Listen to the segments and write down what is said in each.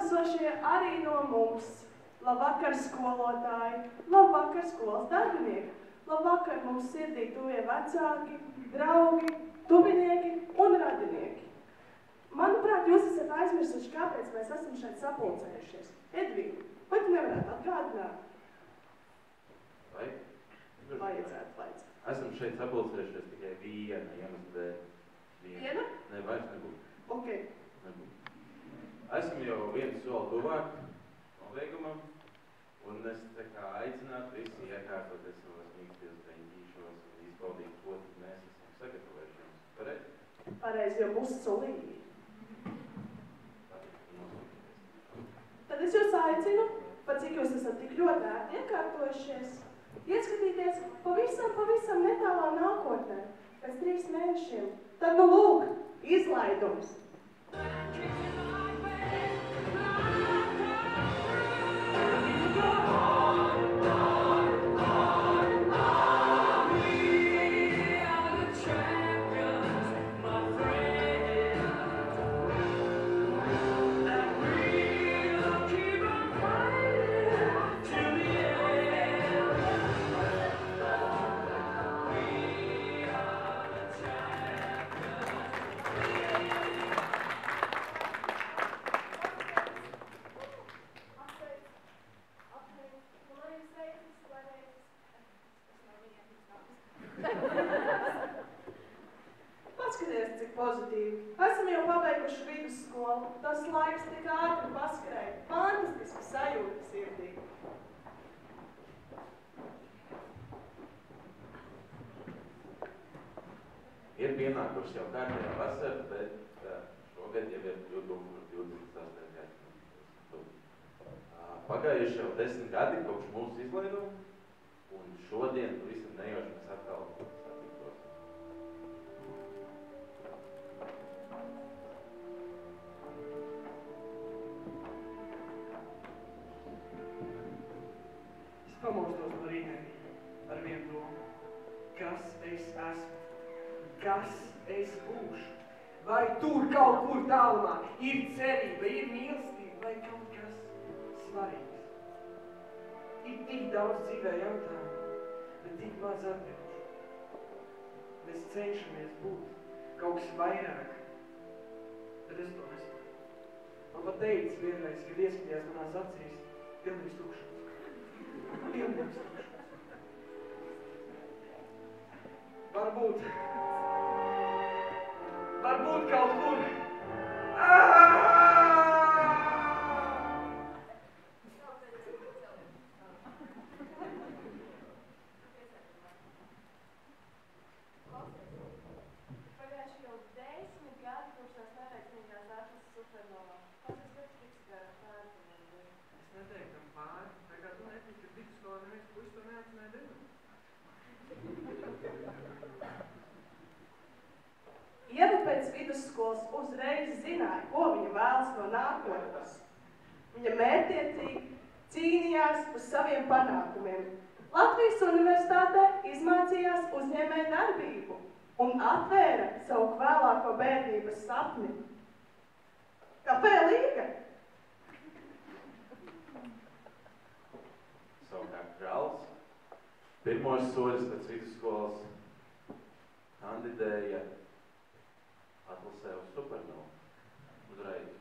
klātesošie arī no mums. Labvakar, skolotāji, labvakar, skolas darbinieki, labvakar mums sirdī tuvie vecāki, draugi, tuvinieki un radinieki. Manuprāt, jūs esat aizmirsuši, kāpēc mēs esam šeit sapulcējušies. Edvīna, vai tu nevarētu atgādināt? Vai? Vajadzētu. Esam šeit sapulcējušies tikai viena iemesla dēļ. Viena? Ne, vairs nebūtu. Ok. Nebūtu. Esam jau vienu soli tuvāk nobeigumam, un es tā kā aicinātu visi iekārtoties savos mīkstajos beņķīšos un izbaudīt to, tad mēs esam sagatavojuši jums. Pareizi? Pareizi, jo būs solīgi. Tad es jūs aicinu, par cik jūs esat tik ļoti ērti iekārtojušies, ieskatīties pavisam netālā nākotnē, pēc 3 mēnešiem. Tad nu lūk, izlaidums. Paskaties, cik pozitīvi. Esam jau pabeiguši vidusskolu. Tas laiks tik ātri paskrēja. Fantastiski sajūta sirdī. Ir pienākuši jau kārtējā vasara, bet šogad jau ir 2028. gads. Pagājuši jau 10 gadi kopš mūsu izlaiduma, un šodien visam nejauši mēs atkal satiktos. Es pamostos no rītiem ar vienu domu. Kas es esmu? Kas es būšu? Vai tur kaut kur tālumā ir cerība, ir mīlestība vai kaut kas svarīgs? Ir tik daudz dzīvē jautājumu, bet tik maz atbilžu. Mēs cenšamies būt kaut kas vairāk, bet es to nespēju. Man pat teica vienreiz, kad ieskatījās manās acīs, pilnīgs tukšums. Pilnīgs tukšums. Varbūt kaut kur. Pagājuši jau 10 gadi, kurš tās neveiksmīgās atlases supernovā. Kas es pēc tiks gara pāri? Es neteiktu pāri, tā kā tu netiki, ka vidusskolā neviens puisis to neatcināja denu. Ieva pēc vidusskolas uzreiz zināja, ko viņa vēlas no nākotnes. Viņa mērķiecīgi cīnījās uz saviem panākumiem. Latvijas universitātē izmācījās uzņēmēju darbību un atvēra savu vēlāko bērnības sapni. Kafē Līga! Savukārt Krauls pirmos soļus pēc vidusskolas kandidēja atlasē uz supernovu uzreiz.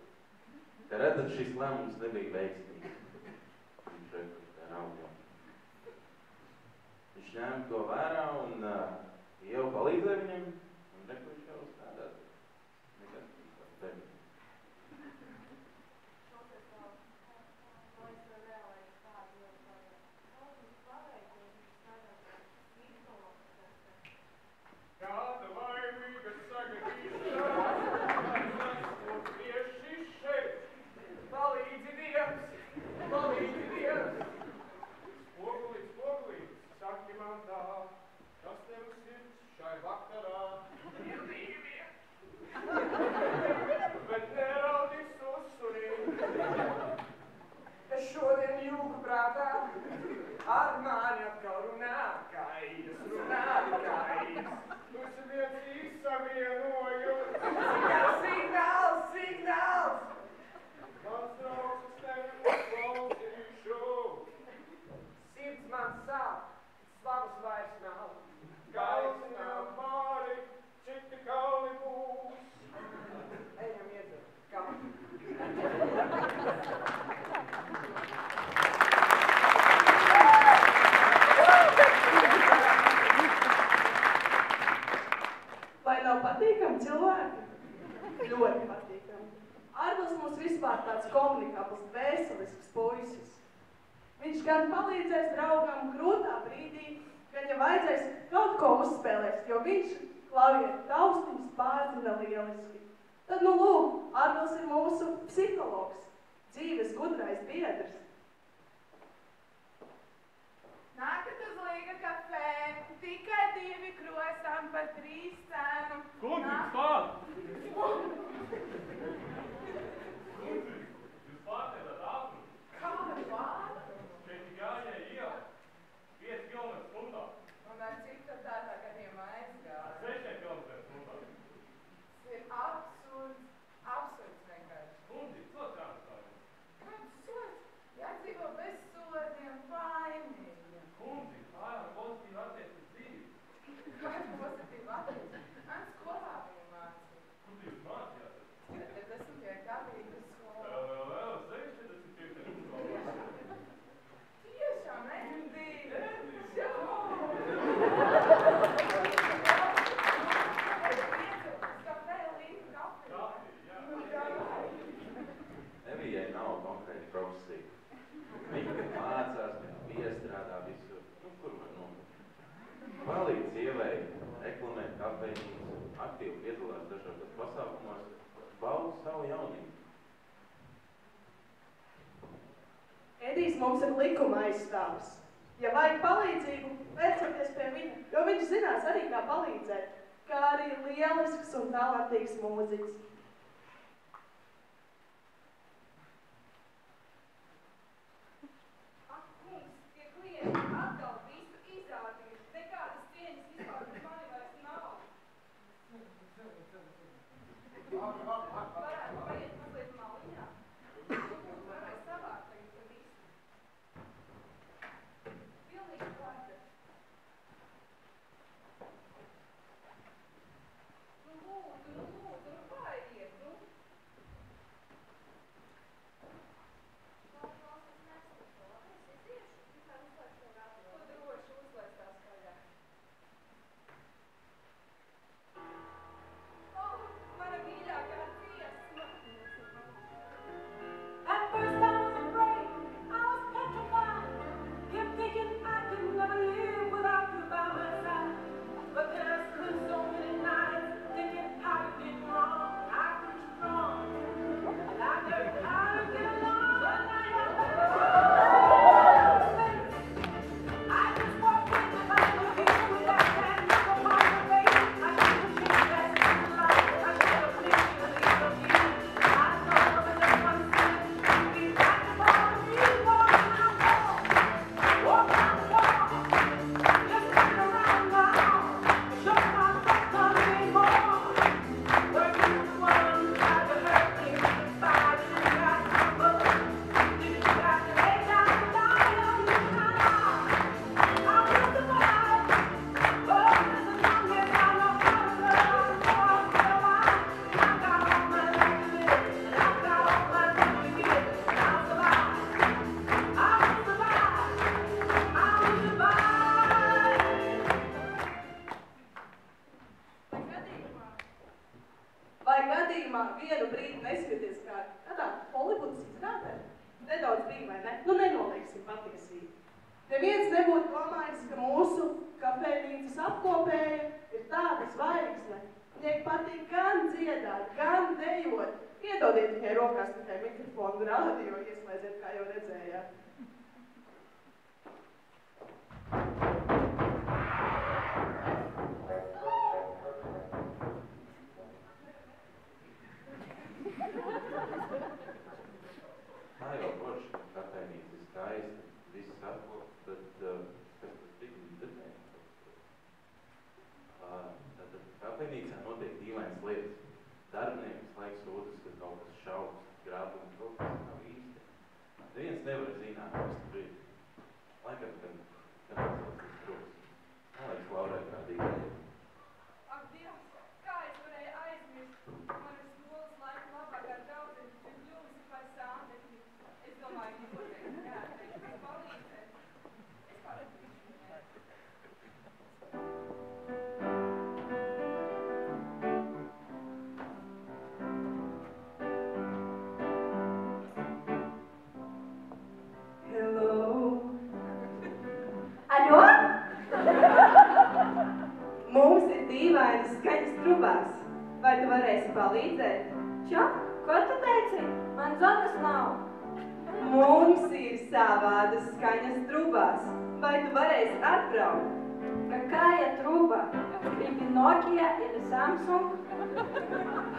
Kā redzat, šis lēmums nebija veiksmīgs. Viņš rekrutē naudu. Viņš ņēma to vērā un jau palīdzēja viņam un rekrutē jau strādāt. Nekas tāds. Kāda laimīga sagadīšana, tieši šeit, palīdzi Dievs, Spogulīt, saki man tā, kas tev sirds šai vakarā. vispār tāds komunikabls, dvēselisks puisis. Viņš gan palīdzēs draugam grūtā brīdī, gan ja vajadzēs kaut ko uzspēlēs, jo viņš klavieru taustiņus pārzina lieliski. Tad, nu lūk, Arvils ir mūsu psihologs, dzīves gudrais biedrs. Nākat uz Līga kafē, tikai 2 krosām par 3 cenu. Kundzīgs pār! Kundzīgs, jūs pārtēdāt ātrumu? Kādu vārdu? Šeit tik jāņai iela, 5 km/h. Un ar cik tad tādā gadījumā aizgāja? 6 km/h. Ir absurds vienkārši. Kundzīgs, to trānstāvis. Kāds sods? Jādzīvo bez sodiem, vainīgi. Kundzīgs, ārā pozitīvi attiecības dzīvi. Kāda pozitīva attiecība? Man skolā bija mācība. Kur jūs mācījāties? 40. gadīga skola. Vēl 60 skolā. Tiešām, Endī! Jā! Evijai nav konkrēti profesija. Viņa, kad mācās, piestrādā visur, nu, kur var nonākt. Palīdz sievai, reklamē kafejnīcu, aktīvi piedalās dažādos pasākumos, bauda savu jaunību. Edijs mums ir likuma aizstāvis. Ja vajag palīdzību, vēršieties pie viņa, jo viņš zinās arī, kā palīdzēt, kā arī lielisks un talantīgs mūziķis. Ak, kungs, tie klienti atkal visu izrādījuši. Nekādas cieņas vispār pret mani vairs nav. Varētu paiet mazliet maliņā. Varētu savākt tagad par visu. Pilnīgi kārta. Nu lūdzu, paiet, nu. Droši uzlaist tās skaļāk. Mana mīļākā dziesma. At first I was afraid, I was petrified, kept thinking I could never live without you by my side. But then I spent so many nights thinking how you did wrong, I grew strong, and I learned how to get along. But now you're I just walked in the house with you without that look on my face. I should have changed that in life. I should have lived to leave from you. I know that just one thing, you'd be right about me walking out the door. Walk out the door. Just turn around now. Show myself nothing more. Working with one tried to hurt me. Fight and got trouble. Didn't got to lay down and die on you now. I will survive. Oh, this is the longest I know how to love. So I'll survive. I've got all my life to live, and I've got all my life to give, and I'll survive. I will survive. I will survive. Vai gadījumā? Vai gadījumā vienu brīdi neskaties kā kādā Holivudas izrādē? Nedaudz bija, vai ne? Nu, nenolieksim patiesību. Neviens nebūtu domājis, ka mūsu kafejnīcas apkopēja ir tāda zvaigzne. Viņai patīk gan dziedāt, gan dejot. Iedodiet viņai rokās tikai mikrofonu un rādio, ieslēdziet, kā jau redzējāt. Tā jau forši, kafejnīca ir skaista, viss apkop, tad kas tas bija dzirdēt? Tātad kafejnīcā notiek dīvainas lietas. Darbinieks laiks rodas, ka kaut kas šaubas, grābumi, kaut kas nav īsti. Neviens nevar zināt, kas tur ir. Laikam, kad tas trūks. Nelaiks Laurai kā dīvaini. Ak, Dievs, kā es varēju aizmirst? Man ir skolas laika labākā draudzene, ir kļuvusi par sāndekļu. Es domāju, ka noteikti jāteikt, kas palīdzēs. Es pārēdīšu viņai. Čo? Ko tu teici? Man zonas nav. Mums ir savādas skaņas trubās. Vai tu varēsi atbraukt? Какая труба? Gribi Nokia или Samsung?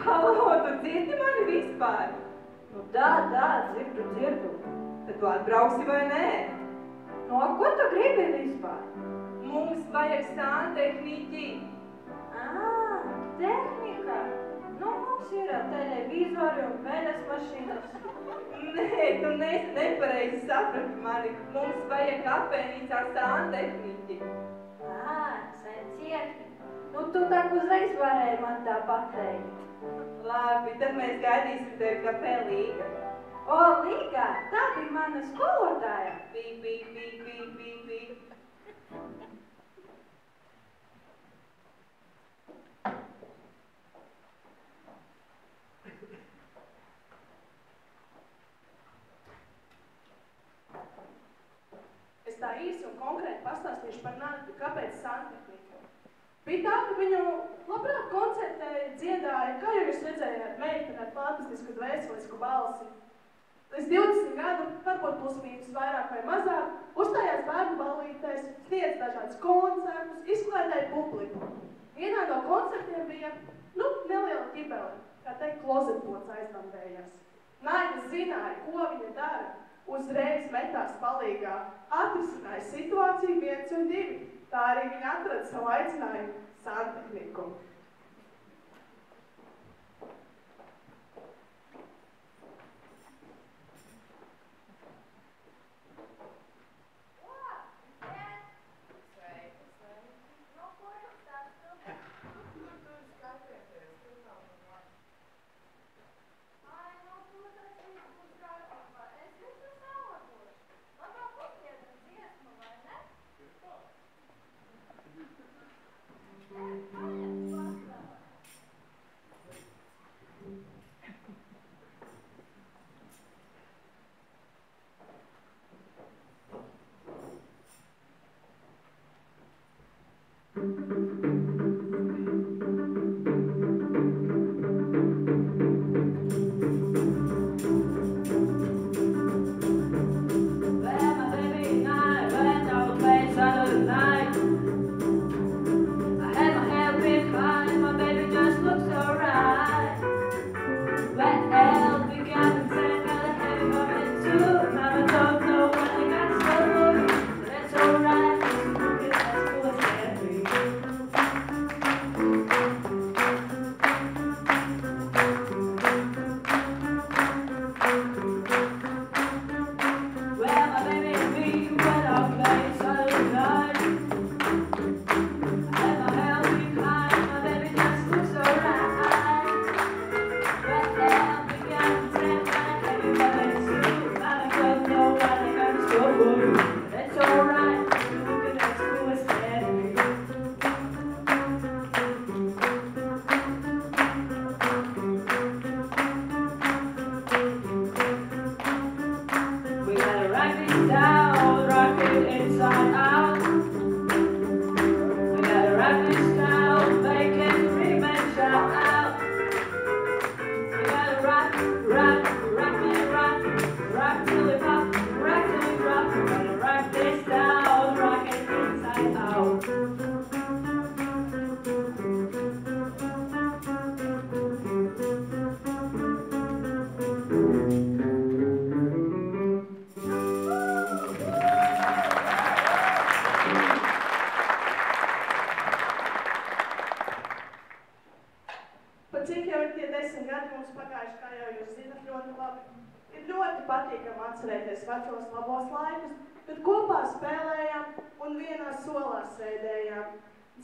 Halo, tu dzirdi mani vispār? Nu, dā, dzirdu. Tad tu atbrauksi vai nē? No, ko tu gribi vispār? Mums vajag santehniķi. Tehnika. Nu, mums ir televizori un veļas mašīnas. Nē, tu nepareizi saprati mani. Mums vajag apēnīcā santehniķi. Santehniķi. Nu, tu tak uzreiz varēji man tā pateikt. Labi, tad mēs gaidīsim tevi kafē Līga. O, Līga, tā bija mana skolotāja. Pī. Es tā īsi un konkrēti pastāstīšu par Nagdi, kāpēc santehnika. Bija tā, ka viņu labprāt koncertēja, dziedāja, kā jau jūs redzējāt, meitene ar fantastisku dvēselisku balsi. Līdz 20 gadu, varbūt plus-mīnus vairāk vai mazāk, uzstājās bērnu ballītēs, sniedz dažādas koncertus, izklaidēja publiku. Vienā no koncertiem bija, neliela ķibele, kā teikt, klozetpots aizdambējās. Nagda zināja, ko viņa dara, uzreiz metās palīgā, atrisināja situāciju 1 un 2. Tā arī viņa atrada savu aicinājumu santehniku. Atcerēties vecos labos laikus, kad kopā spēlējām un vienā solā sēdējām.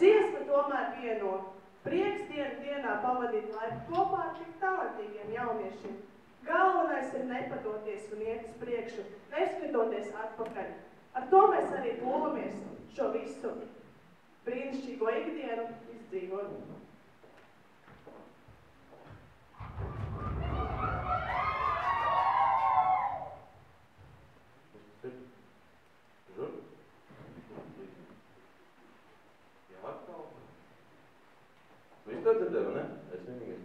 Dziesma tomēr vieno. Prieks dienā pavadīt laiku kopā ar tik talantīgiem jauniešiem. Galvenais ir nepadoties un iet uz priekšu, neskatoties atpakaļ. Ar to mēs arī pūlamies šo visu brīnišķīgo ikdienu izdzīvot. Viņš to dzirdēja, ne? Es vienīgais.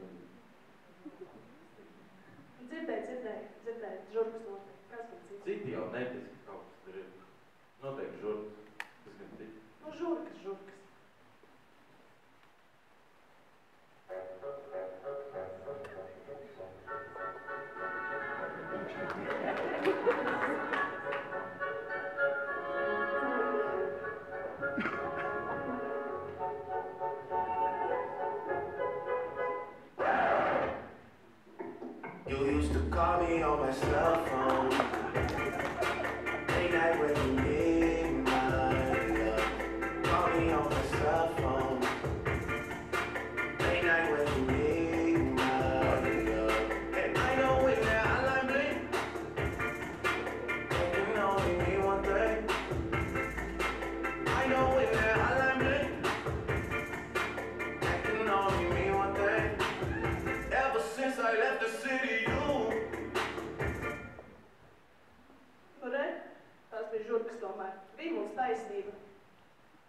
used to call me on my cell phone. Late night when you need my love. Call me on my cell phone. Late night when you need my love. And I know when that hotline bling, it can only mean one thing. I know when that hotline bling, that can only mean one thing. Ever since I left the city, you. Nu, re, tās bija žurkas tomēr. Bija mums taisnība.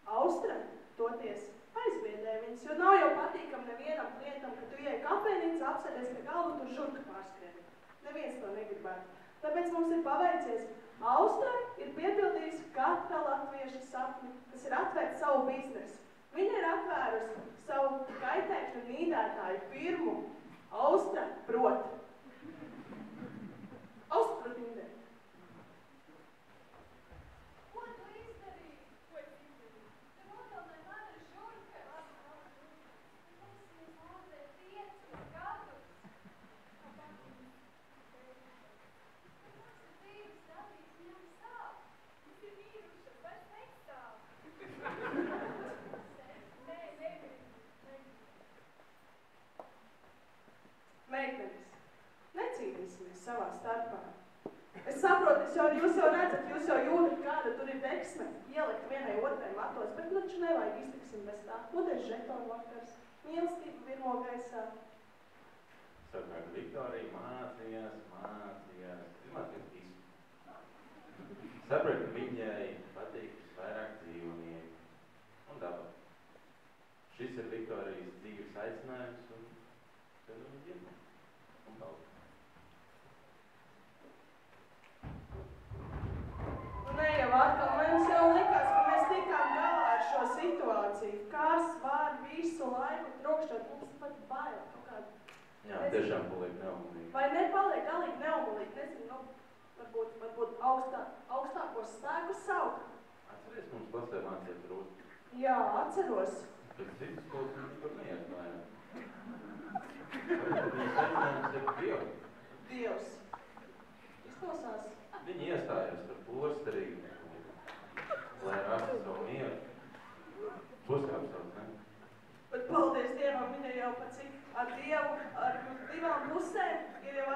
Austra, toties, aizbiedēja viņas, jo nav jau patīkam nevienam klientam, ka tu ieej kafejnīcā, apsēdies pie galva un tur žurka pārskrien. Neviens to negribētu. Tāpēc mums ir paveicies. Austrai ir piepildījusi katra latvieša sapni, kas ir atvērt savu biznesu. Viņa ir atvērusi savu kaitēkļu nīdētāju firmu. Austra prot. Austra prot indē. Ko tu izdarīji? Ko es izdarīju? Te nogalnē mana žurka. Mēs ārzē 5 gadus. Mums ir dzīves dabīgs, viņam sāp. Mums ir mīrušas, vairs nekstāv. Nē, negrib. Meitenes, necīnīsimies savā starpā. Es saprotu, jūs jau redzat, jūs jau jūtat, kāda tur ir deksme, ielikt vienai otrai matos, bet taču nevajag iztiksim bez tā. Otrais žetonu vakars, mīlestība virmo gaisā. Savukārt Viktorija mācījās. Mācījās visu. Sapratu, ka viņai patīk vairāk dzīvnieki un daba. Šis ir Viktorijas dzīves aicinājums un tad viņa ģimene. Un paldies. Nu ne jau atkal, mums jau likās, ka mēs tikām galā ar šo situāciju. Kārs var visu laiku trokšķot, mums pat bail kaut kādu. Jā, tiešām paliek neumulīgi. Vai nepaliek galīgi neumulīgi, nezinu, varbūt augstākos spēkus saukt. Atceries, mums klasē mācīt rūt. Jā, atceros. Pēc citas skolas viņi tur neiesmājās. Viņas aicinājums ir Dievs. Dievs. Izklausās. Viņi iestājās ar posterību, lai rasta savu mieru. Puskāpsauc, ne? Bet paldies Dievam, viņa jau pat cik ar Dievu, ar divām pusēm ir jau